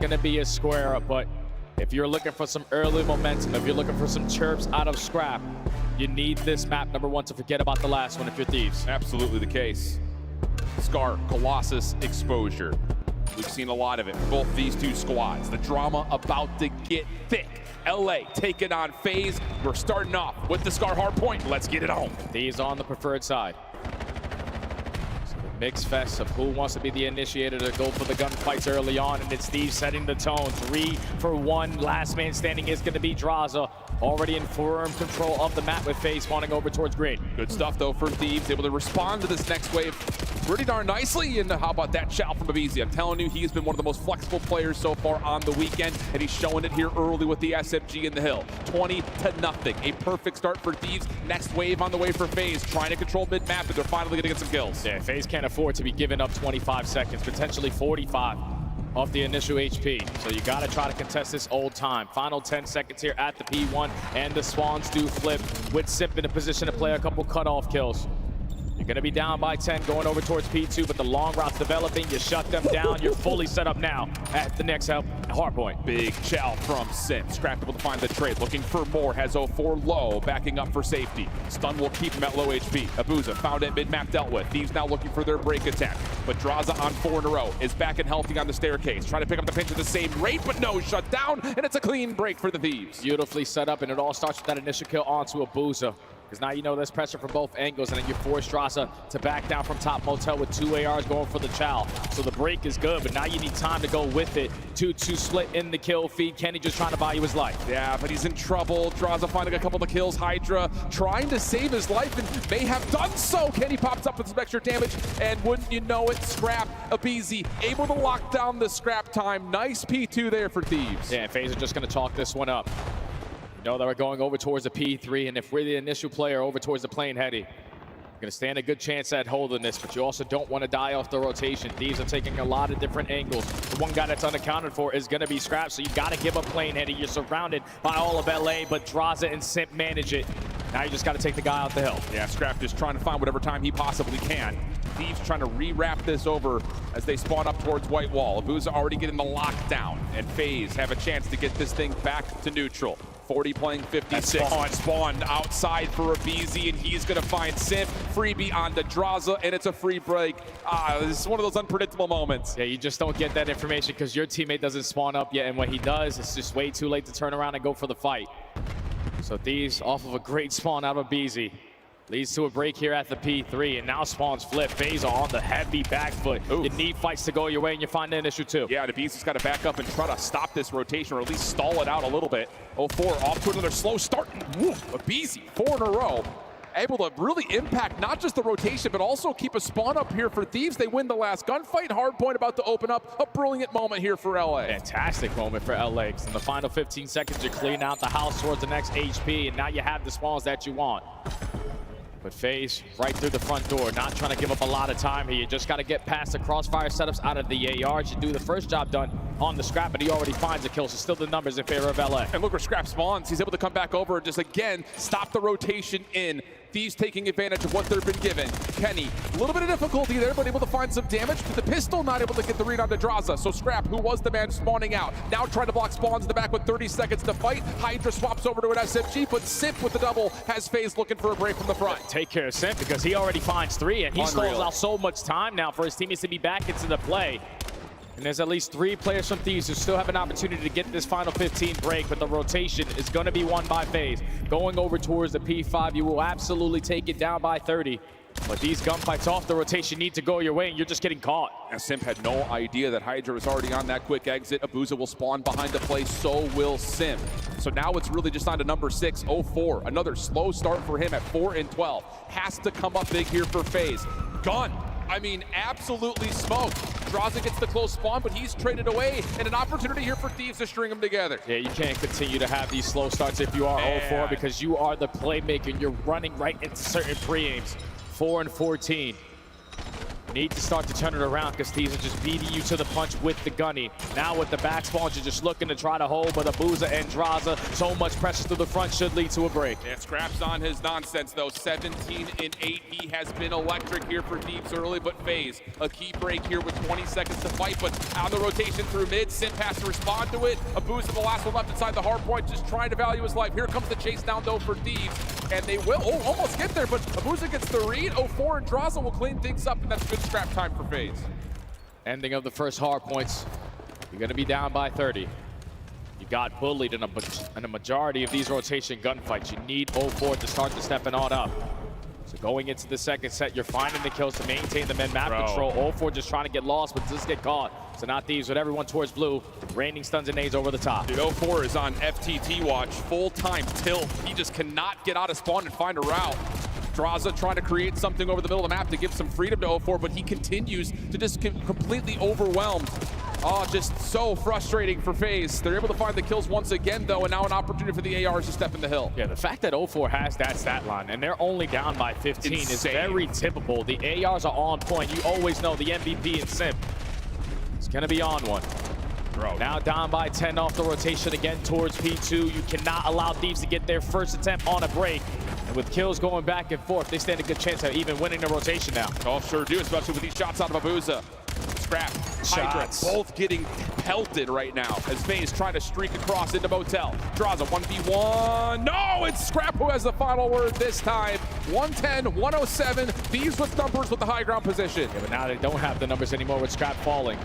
going to be a square up, but if you're looking for some early momentum, if you're looking for some chirps out of scrap, you need this map, number one, to forget about the last one if you're Thieves. Absolutely the case. Scar, Colossus exposure. We've seen a lot of it, both these two squads. The drama about to get thick. LA taking on FaZe. We're starting off with the Scar hardpoint. Let's get it on. Thieves on the preferred side. So the mixed fest of who wants to be the initiator to go for the gunfights early on, and it's Thieves setting the tone. 3 for 1. Last man standing is going to be Draza. Already in firm control of the map with FaZe spawning over towards green. Good stuff though for Thieves, able to respond to this next wave pretty darn nicely. And how about that chow from Abizi? I'm telling you, he's been one of the most flexible players so far on the weekend, and he's showing it here early with the SMG in the hill. 20-0. A perfect start for Thieves. Next wave on the way for FaZe, trying to control mid-map, but they're finally gonna get some kills. Yeah, FaZe can't afford to be giving up 25 seconds, potentially 45. Off the initial HP. So you gotta try to contest this old time. Final 10 seconds here at the P1, and the spawns do flip with Simp in a position to play a couple cutoff kills. You're gonna be down by 10 going over towards P2, but the long route's developing. You shut them down. You're fully set up now at the next hardpoint. Big chow from Simp. Scrap able to find the trade. Looking for more. Has 04 low. Backing up for safety. Stun will keep him at low HP. Abuza found it mid-map, dealt with. Thieves now looking for their break attack. But Draza on 4 in a row. Is back and healthy on the staircase. Trying to pick up the pinch at the same rate, but no, shut down. And it's a clean break for the Thieves. Beautifully set up, and it all starts with that initial kill onto Abuza. Because now you know there's pressure from both angles, and then you force Draza to back down from top motel with 2 ARs going for the chow. So the break is good, but now you need time to go with it. 2-2 split in the kill feed. Kenny just trying to buy you his life. Yeah, but he's in trouble. Draza finding a couple of kills. Hydra trying to save his life and may have done so. Kenny pops up with some extra damage, and wouldn't you know it, Scrap, Abizi able to lock down the scrap time. Nice P2 there for Thieves. Yeah, FaZe are just going to chalk this one up. Know that we're going over towards the P3, and if we're the initial player over towards the plane heady, we're going to stand a good chance at holding this, but you also don't want to die off the rotation. Thieves are taking a lot of different angles. The one guy that's unaccounted for is going to be Scrap, so you got to give up plane heady. You're surrounded by all of LA, but Draza and Simp manage it. Now you just got to take the guy out the hill. Yeah, Scrap just trying to find whatever time he possibly can. Thieves trying to re-wrap this over as they spawn up towards White Wall. Abuza already getting the lockdown, and FaZe have a chance to get this thing back to neutral. 40 playing 56. Spawned outside for Abizi, and he's going to find Simp. Freebie on the Draza, and it's a free break. This is one of those unpredictable moments. Yeah, you just don't get that information because your teammate doesn't spawn up yet, and when he does, it's just way too late to turn around and go for the fight. So Thieves off of a great spawn out of Abizi. Leads to a break here at the P3, and now spawns flip. FaZe on the heavy back foot. You need fights to go your way, and you find the initial 2. Yeah, the Beast's got to back up and try to stop this rotation, or at least stall it out a little bit. 04 off to another slow start. Woof, Abizi, 4 in a row. Able to really impact not just the rotation, but also keep a spawn up here for Thieves. They win the last gunfight. Hardpoint about to open up. A brilliant moment here for LA. Fantastic moment for LA. In the final 15 seconds, you're cleaning out the house towards the next HP, and now you have the spawns that you want. But FaZe right through the front door, not trying to give up a lot of time here. You just got to get past the crossfire setups out of the AR. Should do the first job done on the Scrap, but he already finds a kill, so still the numbers in favor of LA. And look where Scrap spawns. He's able to come back over and just again stop the rotation in. Thieves taking advantage of what they've been given. Kenny, a little bit of difficulty there, but able to find some damage. But the pistol not able to get the read on the Draza. So Scrap, who was the man spawning out, now trying to block spawns in the back with 30 seconds to fight. Hydra swaps over to an SMG, but Simp with the double has FaZe looking for a break from the front. Take care of Simp because he already finds 3, and he stalls out so much time now for his teammates to be back into the play. And there's at least 3 players from Thieves who still have an opportunity to get this final 15 break, but the rotation is going to be won by FaZe. Going over towards the P5, you will absolutely take it down by 30. But these gunfights off the rotation need to go your way, and you're just getting caught. And Simp had no idea that Hydra was already on that quick exit. Abuza will spawn behind the play, so will Simp. So now it's really just on to number 6, 04. Another slow start for him at 4 and 12. Has to come up big here for FaZe. Gun. I mean, absolutely smoked. Draza gets the close spawn, but he's traded away, and an opportunity here for Thieves to string them together. Yeah, you can't continue to have these slow starts if you are 0-4 because you are the playmaker and you're running right into certain pre-aims. 4 and 14. Need to start to turn it around because Thieves are just beating you to the punch with the gunny. Now with the back spawns, you're just looking to try to hold, but Abuza and Draza, so much pressure to the front should lead to a break. Yeah, Scrap's on his nonsense though. 17-8. He has been electric here for Thieves early, but FaZe a key break here with 20 seconds to fight, but on the rotation through mid, Simp has to respond to it. Abuza, the last one left inside the hard point, just trying to value his life. Here comes the chase down though for Thieves, and they will almost get there, but Abuza gets the read. 04 and Draza will clean things up, and that's good scrap time for FaZe. Ending of the first hard points. You're going to be down by 30. You got bullied in a majority of these rotation gunfights. You need 04 to start to stepping on up. So going into the second set, you're finding the kills to maintain the mid-map control. 04 just trying to get lost, but just get caught. So now Thieves with everyone towards blue, raining stuns and nades over the top. Dude, 04 is on FTT watch, full-time tilt. He just cannot get out of spawn and find a route. Draza trying to create something over the middle of the map to give some freedom to 04, but he continues to just completely overwhelmed. Oh, just so frustrating for FaZe. They're able to find the kills once again, though, and now an opportunity for the ARs to step in the hill. Yeah, the fact that 04 has that stat line, and they're only down by 15 is very typical. The ARs are on point. You always know the MVP and Simp is going to be on one. Bro. Now down by 10 off the rotation again towards P2. You cannot allow Thieves to get their first attempt on a break. And with kills going back and forth, they stand a good chance of even winning the rotation now. Oh, sure do, especially with these shots out of Abuza. Scrap, Hydra, both getting pelted right now as FaZe trying to streak across into Motel. Draza 1v1. No, it's Scrap who has the final word this time. 110, 107. Thieves with numbers with the high ground position. Yeah, but now they don't have the numbers anymore with Scrap falling.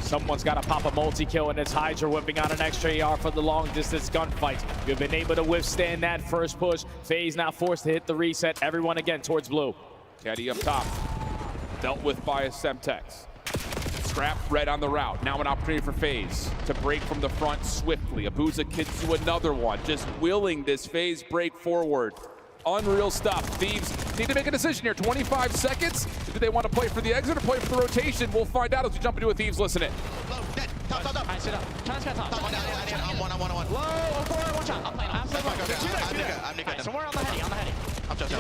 Someone's got to pop a multi-kill, and it's Hydra whipping out an extra AR for the long-distance gunfight. You've been able to withstand that first push. FaZe now forced to hit the reset. Everyone again towards blue. Caddy up top. Dealt with by Semtex. Scrap red on the route. Now an opportunity for FaZe to break from the front swiftly. Abuza gets to another one. Just willing this FaZe break forward. Unreal stuff. Thieves need to make a decision here. 25 seconds. Do they want to play for the exit or play for the rotation? We'll find out as we jump into a Thieves. Listen it. Top. I sit up. Transfer top. I'm one. Low, 04, one shot. I'm Nuka. Somewhere on the heady. I'm just Too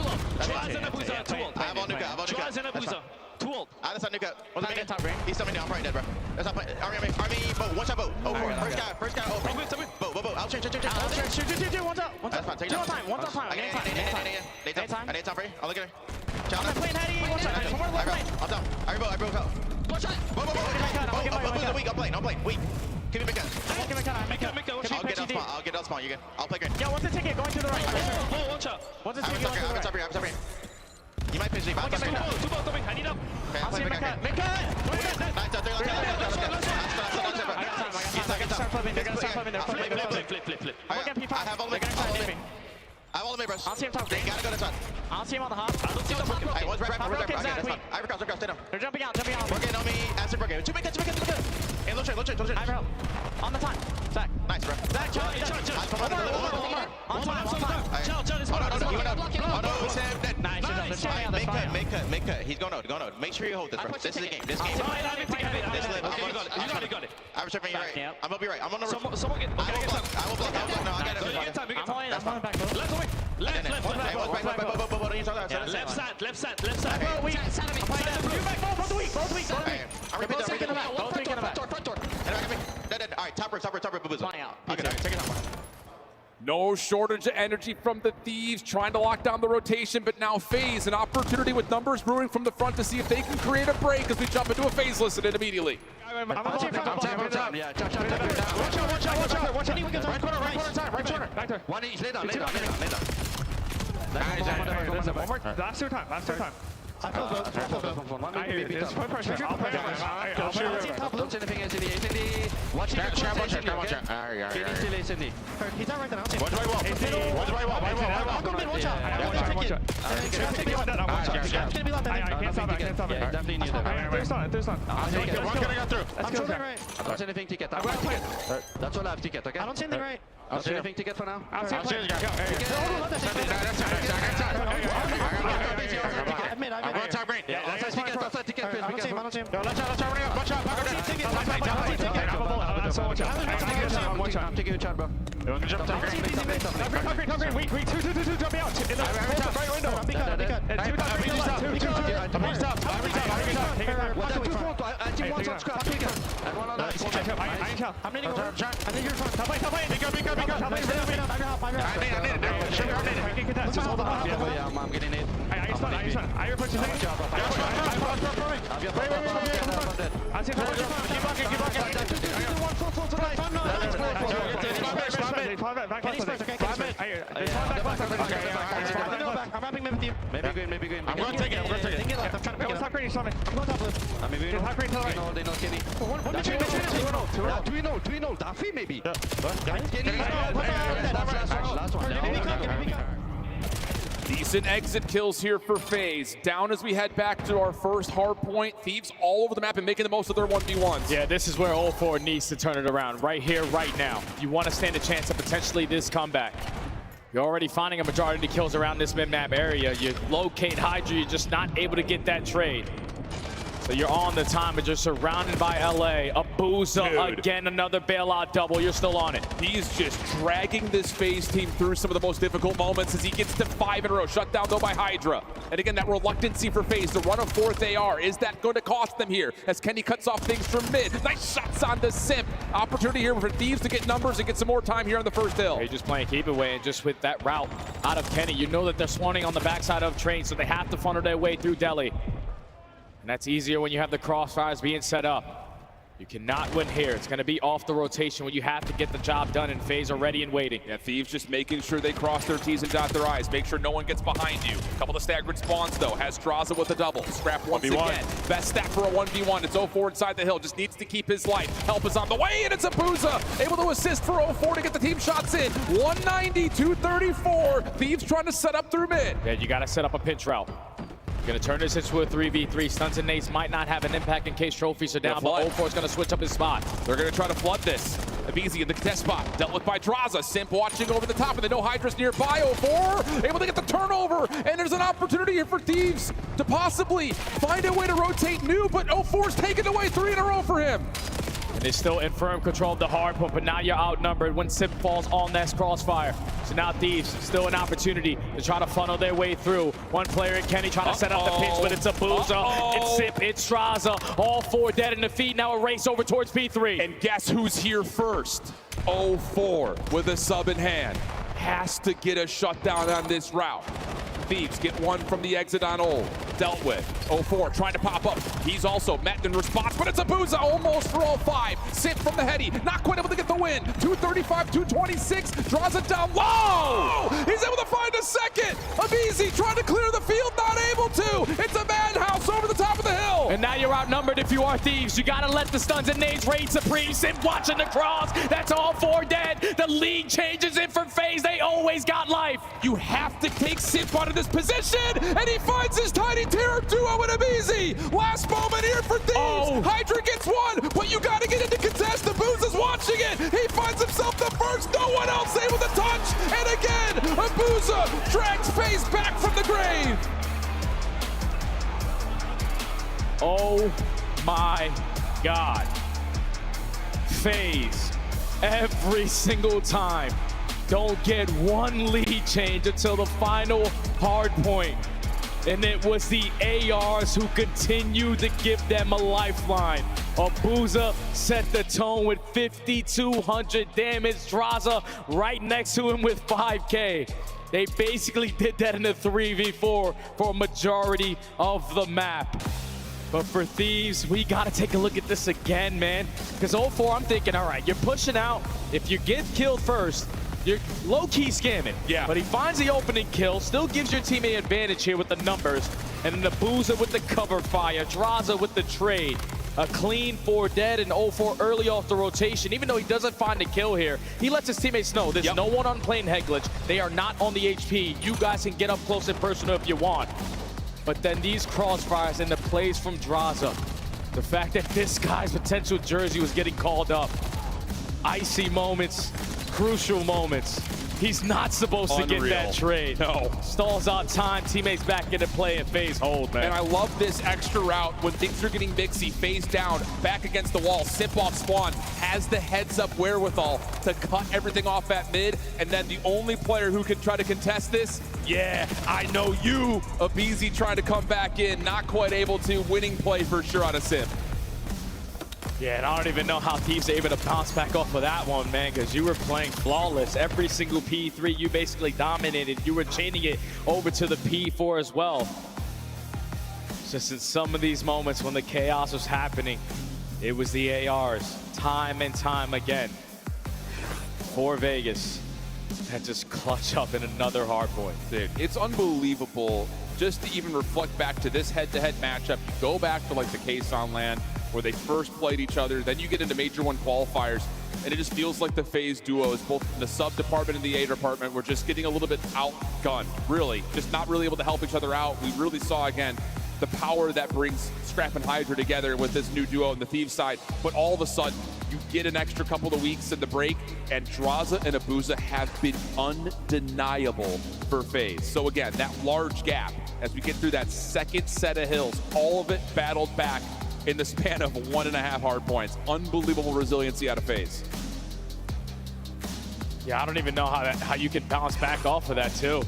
low. Draza and Abuza, too old. I have all Nuka. Draza and Abuza, too old. I just have Nuka. Top green. He's coming down. I'm probably dead, bro. That's not playing. Army, boat. One shot boat. 04. First guy. Boat. I'll change. Shoot. One's up. That's fine. Take your time. One's on time. I need time for you. I'll look at her. I'm playing heady. One shot. Somewhere left lane. I'm down. I broke out. One shot. Boat. I'm playing. Weak. Give me Mika. I'll get out spawn. You good? I'll play green. Yo, what's the ticket going to the right? One shot. What's the ticket going to the right? I'm top green. You might pinch me, but I'm two both. I need up. I'll see Mika. Flip. I have all the mid. I have all the mid, bros. I'll see him top green. Gotta go to top. I'll see him on the hop. I don't see the top. Hey, one's right. Okay, that's fine. I recross. Stay down. They're jumping out. Working on me. Answer for game. Two Mika. Hey, look straight. I have help. On the time. Zach. Nice, bro. Zach, chill. On time. Chill. Oh, no, it's him. Dead. Nice. Make cut. He's going out. Make sure you hold this, bro. This is the game. This game. This live. You got it. I'm returning you right. I'm gonna be right. I'm on the roof. Someone get. I will block. No, I got it. I'm falling back, bro. Left. Left side. Weak. Both weak. I'm repeating the back. Both weak in the back. Front door. Dead. All right, top roof. Flying out. Okay, take it out. No shortage of energy from the Thieves trying to lock down the rotation, but now FaZe, an opportunity with numbers brewing from the front to see if they can create a break as we jump into a FaZe listen in immediately. I'm watch out. Yeah, watch out. Right corner. Back there. One each. Lay down. Last two time. I hear you. There's one person. I'll play Don't say anything, SND. Watch out. He's not right there. One's right wall. I'll go mid. Watch out. I can't stop it. Definitely need it. There's not. One getting out through. I'm shooting right. I don't see anything ticket. That's all I have ticket, okay? I don't see anything right. I don't see anything ticket for now. I'll see it. I'm going top green. That's ticket. I don't see him. Watch out. I'm taking a shot, bro. Jump top green. Top green. Weak. Two. Jump out. In the right window. I'm getting it. Maybe green. I'm going to take it. I'm trying to pick it up. Top green, I'm going top left. Maybe Top green, top right. they know Kenny. 2-0, Daffy maybe. Last one. Decent exit kills here for FaZe. Down as we head back to our first hard point. Thieves all over the map and making the most of their 1v1s. Yeah, this is where 0-4 needs to turn it around. Right here, right now. If you want to stand a chance of potentially this comeback. You're already finding a majority of the kills around this mid-map area. You locate Hydra, you're just not able to get that trade. So you're on the time, but you're surrounded by LA. A Booza, again, another bailout double. You're still on it. He's just dragging this FaZe team through some of the most difficult moments as he gets to 5 in a row. Shut down, though, by Hydra. And again, that reluctancy for FaZe to run a fourth AR. Is that going to cost them here as Kenny cuts off things from mid? Nice shots on the Simp. Opportunity here for Thieves to get numbers and get some more time here on the first hill. They're just playing keep away, and just with that route out of Kenny, you know that they're swanning on the backside of Train, so they have to funnel their way through Delhi. And that's easier when you have the crossfires being set up. You cannot win here. It's going to be off the rotation when you have to get the job done, and FaZe are ready and waiting. Yeah, Thieves just making sure they cross their T's and dot their I's. Make sure no one gets behind you. A couple of staggered spawns, though. Has Draza with a double. Scrap once again. Best stat for a 1v1. It's 0-4 inside the hill. Just needs to keep his life. Help is on the way, and it's a Booza. Able to assist for 0-4 to get the team shots in. 190-234. Thieves trying to set up through mid. Yeah, you got to set up a pinch route. Gonna turn this into a 3v3. Stuns and nades might not have an impact in case trophies are down, but 0-4 is gonna switch up his spot. They're gonna try to flood this. Abizi in the test spot, dealt with by Draza. Simp watching over the top, and they know Hydra's nearby. 0-4 able to get the turnover, and there's an opportunity here for Thieves to possibly find a way to rotate new, but 0-4's taken away 3 in a row for him. And they're still in firm control of the hard point, but now you're outnumbered when Simp falls on that crossfire. So now Thieves still an opportunity to try to funnel their way through. One player in Kenny trying to set up the pitch, but it's a Booza, it's Simp, it's Draza. All 4 dead in the feed. Now a race over towards P3. And guess who's here first? 0-4 with a sub in hand. Has to get a shutdown on this route. Thieves get one from the exit on old. Dealt with. 0-4 trying to pop up. He's also met in response, but it's a Booza almost for all 5. Simp from the heady. Not quite able to get the win. 235, 226. Draws it down low. He's able to find a second. Abizi trying to clear the field. Not able to. It's a madhouse over the top of the hill. And now you're outnumbered if you are Thieves. You gotta let the stuns and nades reign supreme. Simp watching the cross. That's all 4 dead. The league changes it for FaZe. They always got life. You have to take Simp out of this position, and he finds his tiny terror duo with Abizi. Last moment here for Thieves. Hydra gets one, but you gotta get into contest. The Booza's watching it. He finds himself the first. No one else able to touch. And again, Booza drags FaZe back from the grave. Oh my God. FaZe, every single time, don't get one lead change until the final hard point. And it was the ARs who continued to give them a lifeline. Booza set the tone with 5,200 damage. Draza right next to him with 5K. They basically did that in a 3v4 for a majority of the map. But for Thieves, we gotta take a look at this again, man. Because 0-4, I'm thinking, all right, you're pushing out. If you get killed first, you're low-key scamming. Yeah. But he finds the opening kill, still gives your teammate advantage here with the numbers. And then the Booza with the cover fire, Draza with the trade. A clean 4 dead and 0-4 early off the rotation. Even though he doesn't find a kill here, he lets his teammates know there's no one on plane head glitch. They are not on the HP. You guys can get up close and personal if you want. But then these crossfires and the plays from Draza. The fact that this guy's potential jersey was getting called up. Icy moments, crucial moments. He's not supposed to get that trade. No. Stalls out time, teammates back into play and FaZe hold, man. And I love this extra route when things are getting mixy. FaZe down, back against the wall, Simp off spawn, has has the heads-up wherewithal to cut everything off at mid, and then the only player who can try to contest this, yeah, I know you, aBeZy trying to come back in, not quite able to, winning play for sure on a sim. Yeah, and I don't even know how Thieves are able to bounce back off of that one, man, because you were playing flawless. Every single P3, you basically dominated. You were chaining it over to the P4 as well. Just in some of these moments when the chaos was happening, it was the ARs, time and time again, for Vegas, that just clutch up in another hard point. Dude, it's unbelievable just to even reflect back to this head-to-head matchup. You go back to like the case on LAN, where they first played each other, then you get into Major 1 qualifiers, and it just feels like the FaZe duos, both in the sub department and the A department, were just getting a little bit outgunned, really. Just not really able to help each other out. We really saw, again, the power that brings Scrap and Hydra together with this new duo on the Thieves side. But all of a sudden, you get an extra couple of weeks in the break, and Drazah and aBeZy have been undeniable for FaZe. So again, that large gap, as we get through that second set of hills, all of it battled back in the span of 1.5 hard points. Unbelievable resiliency out of FaZe. Yeah, I don't even know how you can bounce back off of that too.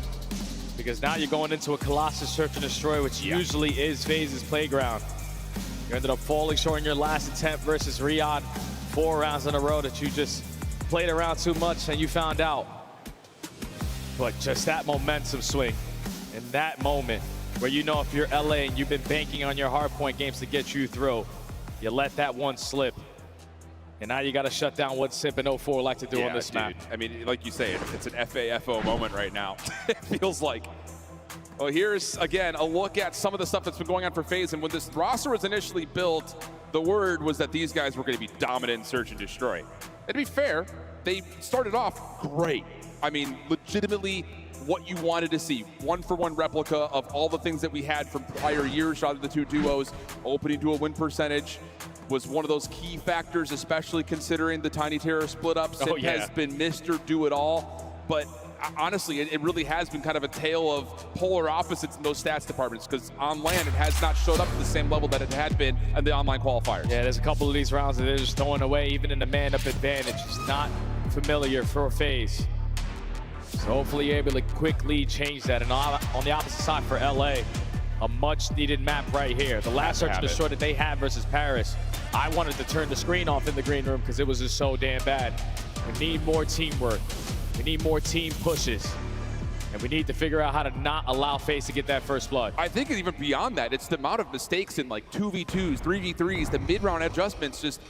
Because now you're going into a Colossus Search and Destroy, which usually is FaZe's playground. You ended up falling short in your last attempt versus Riyadh. 4 rounds in a row that you just played around too much and you found out. But just that momentum swing in that moment where you know if you're LA and you've been banking on your hardpoint games to get you through, you let that one slip. And now you got to shut down what Simp and 04 like to do on this map. I mean, like you say, it's an FAFO moment right now. It feels like. Well, here's, again, a look at some of the stuff that's been going on for FaZe. And when this roster was initially built, the word was that these guys were going to be dominant in Search and Destroy. And to be fair, they started off great. I mean, legitimately what you wanted to see. 1-for-1 replica of all the things that we had from prior years out of the two duos. Opening to a win percentage was one of those key factors, especially considering the Tiny Terror split up. Simp has been Mr. Do-It-All. But honestly, it really has been kind of a tale of polar opposites in those stats departments, because on LAN, it has not showed up at the same level that it had been in the online qualifiers. Yeah, there's a couple of these rounds that they're just throwing away, even in the man-up advantage. It's not familiar for FaZe. So hopefully you're able to quickly change that. And on the opposite side for LA, a much-needed map right here. The last Search and Destroy that they had versus Paris, I wanted to turn the screen off in the green room because it was just so damn bad. We need more teamwork. We need more team pushes. And we need to figure out how to not allow FaZe to get that first blood. I think even beyond that, it's the amount of mistakes in like 2v2s, 3v3s, the mid-round adjustments just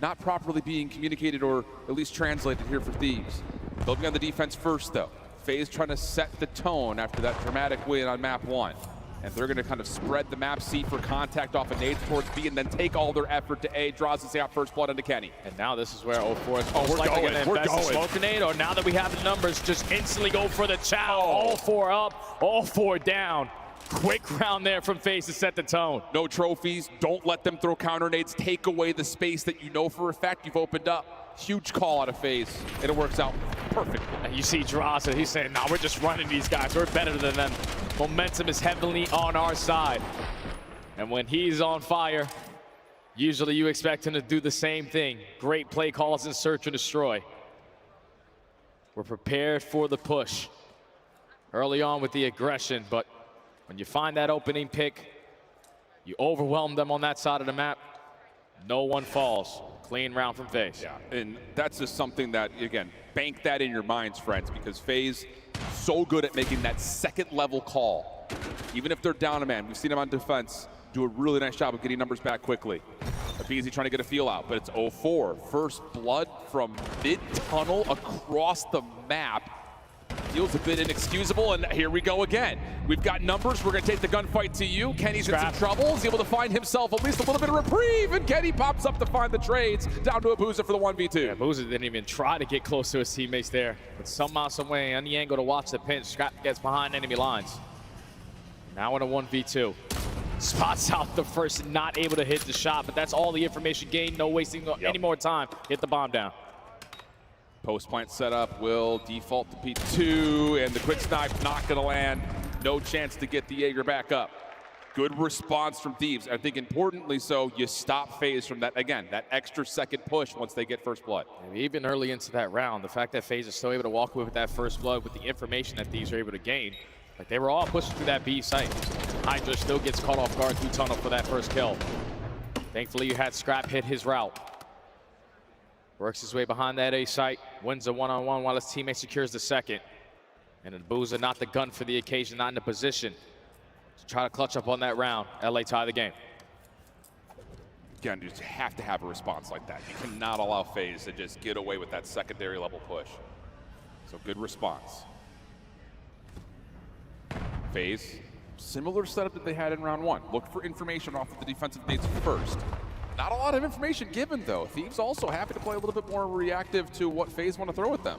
not properly being communicated or at least translated here for Thieves. They'll be on the defense first, though. FaZe trying to set the tone after that dramatic win on map 1. And they're going to kind of spread the map C for contact off of nades towards B, and then take all their effort to A. Draws out first blood into Kenny. And now this is where 04 is most likely going to invest in smoke grenade, or now that we have the numbers, just instantly go for the chow. All 4 up, all 4 down. Quick round there from FaZe to set the tone. No trophies, don't let them throw counter nades, take away the space that you know for a fact you've opened up. Huge call out of FaZe, and it works out perfectly. And you see Drazah, he's saying, nah, we're just running these guys. We're better than them. Momentum is heavily on our side. And when he's on fire, usually you expect him to do the same thing. Great play calls in Search and Destroy. We're prepared for the push early on with the aggression, but when you find that opening pick, you overwhelm them on that side of the map, no one falls. Clean round from FaZe. Yeah, and that's just something that, again, bank that in your minds, friends, because FaZe so good at making that second level call. Even if they're down a man, we've seen them on defense do a really nice job of getting numbers back quickly. aBeZy trying to get a feel out, but it's 04. First blood from mid-tunnel across the map. Feels a bit inexcusable, and here we go again. We've got numbers. We're going to take the gunfight to you. Kenny's in some trouble. He's able to find himself at least a little bit of reprieve, and Kenny pops up to find the trades. Down to aBeZy for the 1v2. Yeah, aBeZy didn't even try to get close to his teammates there, but somehow, some way, on the angle to watch the pinch, Scrap gets behind enemy lines. Now in a 1v2. Spots out the first, not able to hit the shot, but that's all the information gained. No wasting any more time. Get the bomb down. Post plant setup will default to P2, and the quick snipe not going to land. No chance to get the Jaeger back up. Good response from Thieves. I think importantly so, you stop FaZe from that, again, that extra second push once they get first blood. And even early into that round, the fact that FaZe is still able to walk away with that first blood with the information that Thieves are able to gain, like they were all pushing through that B site. Hydra still gets caught off guard through tunnel for that first kill. Thankfully, you had Scrap hit his route. Works his way behind that A site, wins a one-on-one while his teammate secures the second. And Booza, not the gun for the occasion, not in the position to try to clutch up on that round. LA tie the game. Again, you just have to have a response like that. You cannot allow FaZe to just get away with that secondary level push. So good response. FaZe, similar setup that they had in round one. Look for information off of the defensive nades first. Not a lot of information given though. Thieves also happy to play a little bit more reactive to what FaZe want to throw at them.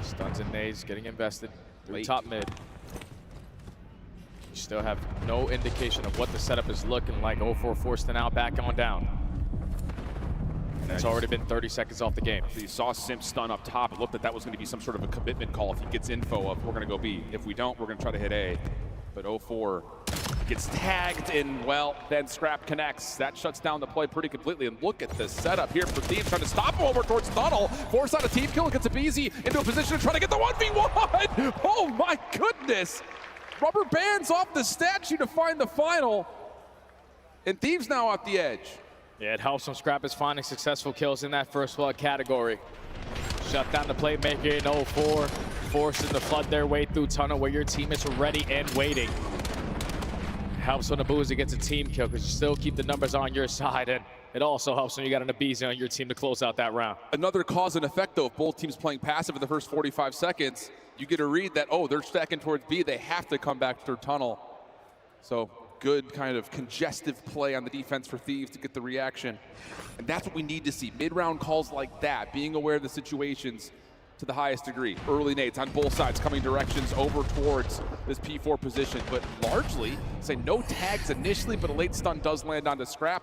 Stuns and nades getting invested through top mid. You still have no indication of what the setup is looking like. 0-4 forced and out, back on down. And it's already been 30 seconds off the game. So you saw Simp stun up top. It looked like that was going to be some sort of a commitment call if he gets info of we're going to go B. If we don't, we're going to try to hit A. But 0-4 gets tagged and, well, then Scrap connects. That shuts down the play pretty completely. And look at the setup here for Thieves trying to stop him over towards tunnel. Force out a team kill, gets a BZ into a position to try to get the 1v1. Oh my goodness. Rubber bands off the statue to find the final. And Thieves now at the edge. Yeah, it helps when Scrap is finding successful kills in that first blood category. Shut down the playmaker in 0-4, forcing to flood their way through tunnel where your teammates are ready and waiting. Helps when Booza gets a team kill because you still keep the numbers on your side, and it also helps when you got an Abizi on your team to close out that round. Another cause and effect though, if both teams playing passive in the first 45 seconds, you get a read that, oh, they're stacking towards B, they have to come back through tunnel. So good kind of congestive play on the defense for Thieves to get the reaction. And that's what we need to see, mid-round calls like that, being aware of the situations to the highest degree. Early nades on both sides coming directions over towards this P4 position, but largely, say no tags initially, but a late stun does land onto Scrap,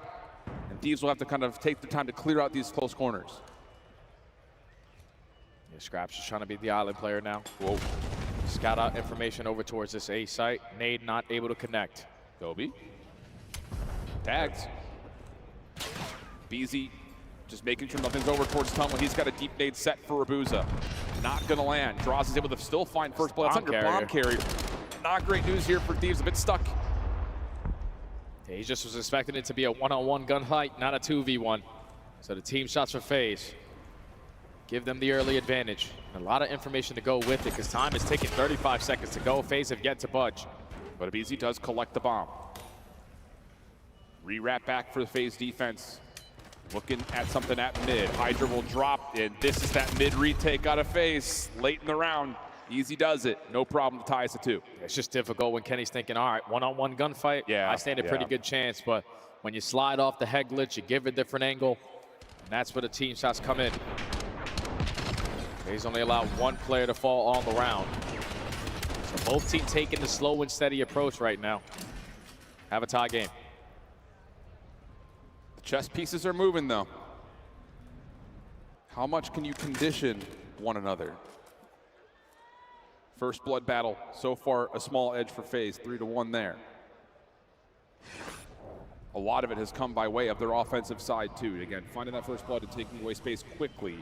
and Thieves will have to kind of take the time to clear out these close corners. Yeah, Scrap's just trying to be the island player now. Whoa. Scout out information over towards this A site. Nade not able to connect. Kobe. Tags. BZ just making sure nothing's over towards tunnel. He's got a deep nade set for Rabuza. Not gonna land. Draws is able to still find first blood. That's under bomb carrier. Not great news here for Thieves, a bit stuck. Yeah, he just was expecting it to be a one-on-one gunfight, not a 2v1. So the team shots for FaZe give them the early advantage. A lot of information to go with it because time is taking 35 seconds to go. FaZe have yet to budge. But Abizi does collect the bomb. Re-wrap back for the FaZe defense. Looking at something at mid. Hydra will drop, and this is that mid retake out of FaZe late in the round. Easy does it. No problem to tie us to 2. It's just difficult when Kenny's thinking, all right, one-on-one gunfight, yeah, I stand a pretty good chance. But when you slide off the head glitch, you give a different angle, and that's where the team shots come in. FaZe only allowed one player to fall all the round. So both teams taking the slow and steady approach right now. Have a tie game. The chess pieces are moving though. How much can you condition one another? First blood battle, so far a small edge for FaZe, 3-1 there. A lot of it has come by way of their offensive side too. Again, finding that first blood and taking away space quickly.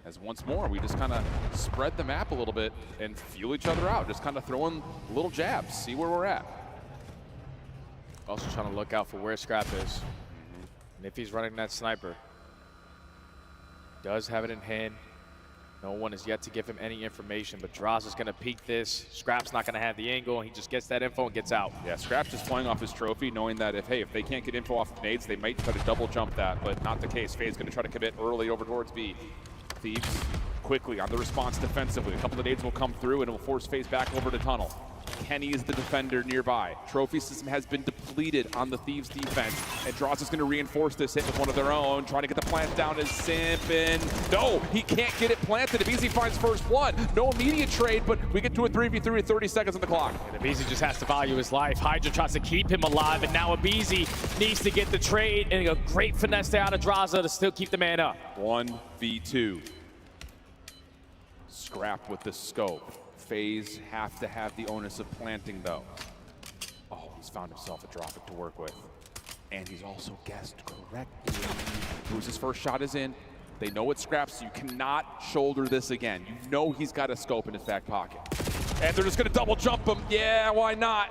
As once more, we just kind of spread the map a little bit and feel each other out. Just kind of throwing little jabs, see where we're at. Also trying to look out for where Scrap is. And if he's running that sniper, does have it in hand. No one has yet to give him any information, but Droz is going to peek this. Scrap's not going to have the angle. He just gets that info and gets out. Yeah, Scrap's just playing off his trophy, knowing that if they can't get info off the nades, they might try to double jump that, but not the case. FaZe's going to try to commit early over towards B. Thieves quickly on the response defensively. A couple of nades will come through and it will force FaZe back over to tunnel. Kenny is the defender nearby. Trophy system has been depleted on the Thieves defense, and Droz is going to reinforce this hit with one of their own, trying to get the plant down as Simp, and no, he can't get it planted. Abizi finds first blood. No immediate trade, but we get to a 3v3 with 30 seconds on the clock. And Abizi just has to value his life. Hydra tries to keep him alive, and now Abizi needs to get the trade, and a great finesse there out of Draza to still keep the man up. 1v2. Scrap with the scope. FaZe have to have the onus of planting though. Oh He's found himself a drop to work with. And he's also guessed correctly. Booza's first shot is in. They know it's Scrap, so you cannot shoulder this again. You know he's got a scope in his back pocket. And they're just gonna double jump him. Yeah, why not?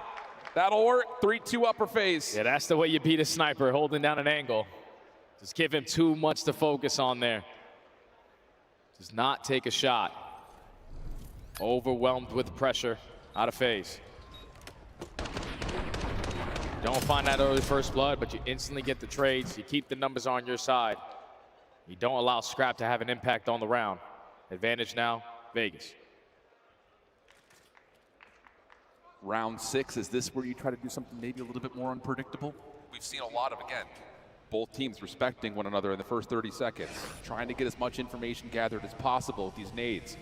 That'll work. 3-2 upper phase. Yeah, that's the way you beat a sniper, holding down an angle. Just give him too much to focus on there. Does not take a shot. Overwhelmed with pressure, out of phase. Don't find that early first blood, but you instantly get the trades. You keep the numbers on your side. You don't allow Scrap to have an impact on the round. Advantage now, Vegas. Round 6, is this where you try to do something maybe a little bit more unpredictable? We've seen a lot of, again, both teams respecting one another in the first 30 seconds, trying to get as much information gathered as possible with these nades,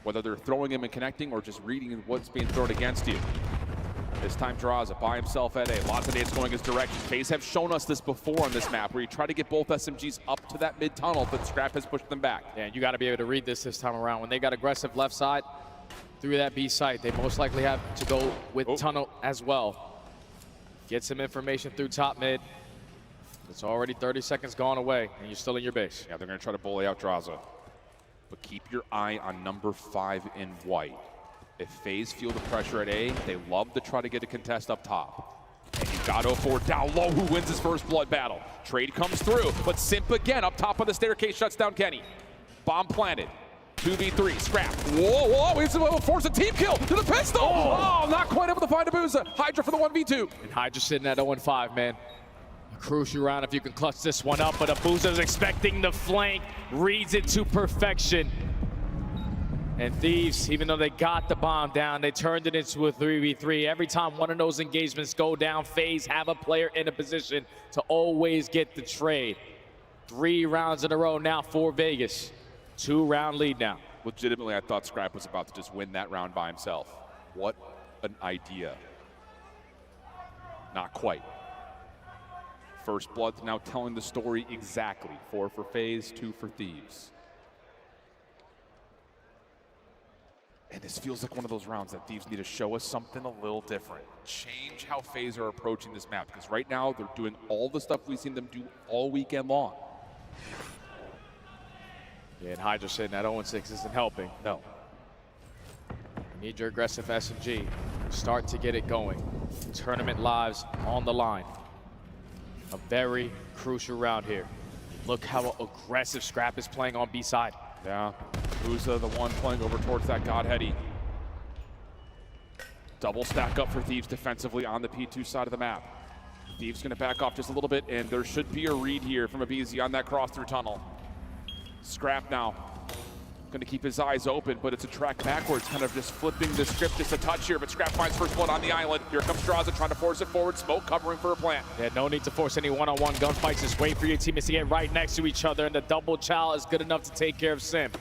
whether they're throwing them and connecting or just reading what's being thrown against you. This time Draza by himself at A. Lots of nades going his direction. FaZe have shown us this before on this map, where you try to get both SMGs up to that mid-tunnel, but Scrap has pushed them back. Yeah, and you got to be able to read this time around. When they got aggressive left side, through that B site, they most likely have to go with tunnel as well. Get some information through top mid. It's already 30 seconds gone away, and you're still in your base. Yeah, they're going to try to bully out Draza. But keep your eye on number 5 in white. If FaZe feel the pressure at A, they love to try to get a contest up top. And you got 0-4 down low, who wins his first blood battle. Trade comes through, but Simp again up top of the staircase shuts down Kenny. Bomb planted. 2v3, Scrap. Whoa, he's able to force a team kill to the pistol. Oh, not quite able to find Abuza. Hydra for the 1v2. And Hydra sitting at 0-5, man. A crucial round if you can clutch this one up, but Abuza's expecting the flank, reads it to perfection. And Thieves, even though they got the bomb down, they turned it into a 3v3. Every time one of those engagements go down, FaZe have a player in a position to always get the trade. 3 rounds in a row now for Vegas. 2-round lead now. Legitimately, I thought Scrap was about to just win that round by himself. What an idea. Not quite. First Blood's now telling the story exactly. 4 for FaZe, 2 for Thieves. And this feels like one of those rounds that Thieves need to show us something a little different. Change how FaZe are approaching this map, because right now they're doing all the stuff we've seen them do all weekend long. Yeah, and Hydra saying that 0-6 isn't helping. No. You need your aggressive SMG. Start to get it going. Tournament lives on the line. A very crucial round here. Look how aggressive Scrap is playing on B side. Yeah, Booza the one playing over towards that Godheady. Double stack up for Thieves defensively on the P2 side of the map. Thieves gonna back off just a little bit, and there should be a read here from Abizi on that cross through tunnel. Scrap now, gonna keep his eyes open, but it's a track backwards, kind of just flipping the script just a touch here, but Scrap finds first blood on the island. Here comes Draza trying to force it forward, smoke covering for a plant. Yeah, no need to force any one-on-one gunfights. Just wait for your teammates to get right next to each other, and the double chow is good enough to take care of Simp.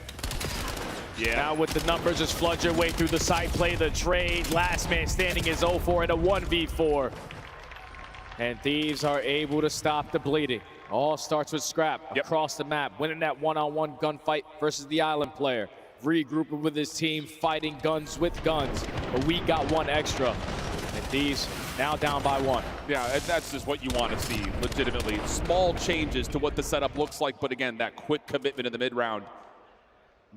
Yeah. Now with the numbers, just flood your way through the site, play the trade. Last man standing is 0-4 in a 1v4. And Thieves are able to stop the bleeding. All starts with Scrap across the map, winning that one-on-one gunfight versus the island player. Regrouping with his team, fighting guns with guns. But we got one extra. And Thieves now down by 1. Yeah, that's just what you want to see, legitimately. Small changes to what the setup looks like, but again, that quick commitment in the mid-round.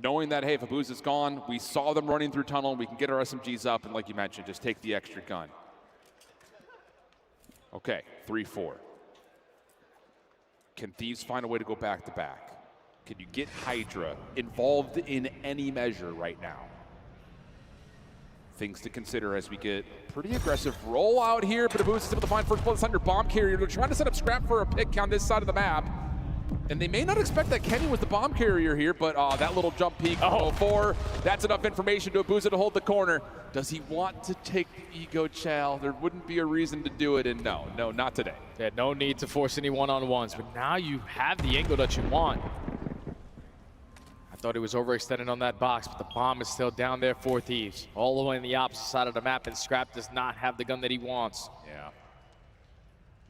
Knowing that, hey, if Abuza's gone, we saw them running through tunnel, we can get our SMGs up, and like you mentioned, just take the extra gun. Okay, 3-4. Can Thieves find a way to go back-to-back? Can you get Hydra involved in any measure right now? Things to consider as we get pretty aggressive rollout here, but Abuza's able to find first blood under bomb carrier. They're trying to set up Scrap for a pick on this side of the map. And they may not expect that Kenny was the bomb carrier here, but that little jump peek, 0-4, that's enough information to Abuza to hold the corner. Does he want to take the ego chow? There wouldn't be a reason to do it, and no, not today. Yeah, no need to force any one-on-ones, but now you have the angle that you want. I thought he was overextended on that box, but the bomb is still down there for Thieves. All the way on the opposite side of the map, and Scrap does not have the gun that he wants. Yeah.